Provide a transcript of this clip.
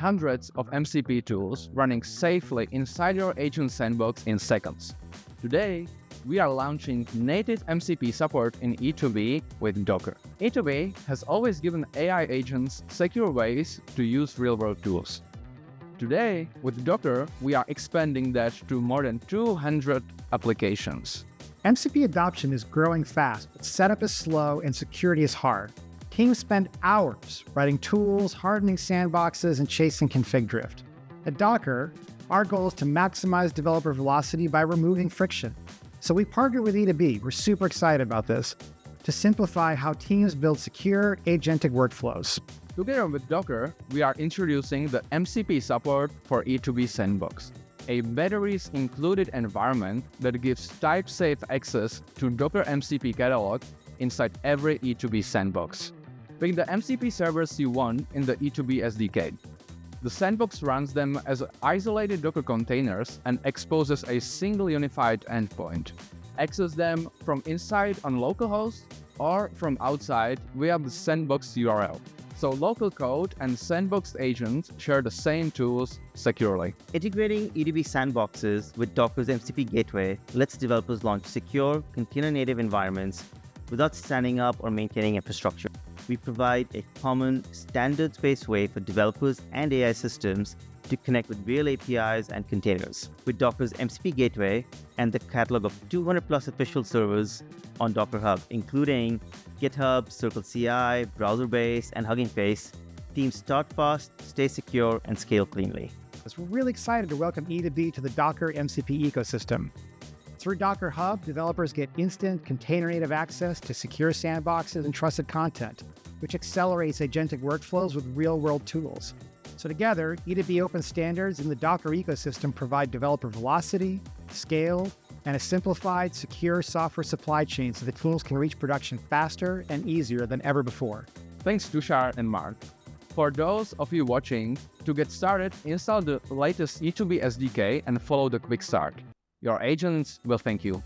hundreds of MCP tools running safely inside your agent sandbox in seconds. Today, we are launching native MCP support in E2B with Docker. E2B has always given AI agents secure ways to use real-world tools. Today, with Docker, we are expanding that to more than 200 applications. MCP adoption is growing fast, but setup is slow and security is hard. Teams spend hours writing tools, hardening sandboxes, and chasing config drift. At Docker, our goal is to maximize developer velocity by removing friction. So we partnered with E2B, we're super excited about this, to simplify how teams build secure agentic workflows. Together with Docker, we are introducing the MCP support for E2B Sandbox, a batteries-included environment that gives type-safe access to Docker MCP catalog inside every E2B sandbox. Pick the MCP servers you want in the E2B SDK. The sandbox runs them as isolated Docker containers and exposes a single unified endpoint. Access them from inside on localhost or from outside via the sandbox URL. So local code and sandbox agents share the same tools securely. Integrating E2B sandboxes with Docker's MCP gateway lets developers launch secure, container-native environments without standing up or maintaining infrastructure. We provide a common, standards-based way for developers and AI systems to connect with real APIs and containers. With Docker's MCP gateway and the catalog of 200+ official servers on Docker Hub, including GitHub, CircleCI, Browserbase, and Hugging Face, teams start fast, stay secure, and scale cleanly. We're really excited to welcome E2B to the Docker MCP ecosystem. Through Docker Hub, developers get instant container-native access to secure sandboxes and trusted content, which accelerates agentic workflows with real-world tools. So together, E2B open standards in the Docker ecosystem provide developer velocity, scale, and a simplified, secure software supply chain so the tools can reach production faster and easier than ever before. Thanks Tushar and Mark. For those of you watching, to get started, install the latest E2B SDK and follow the quick start. Your agents will thank you.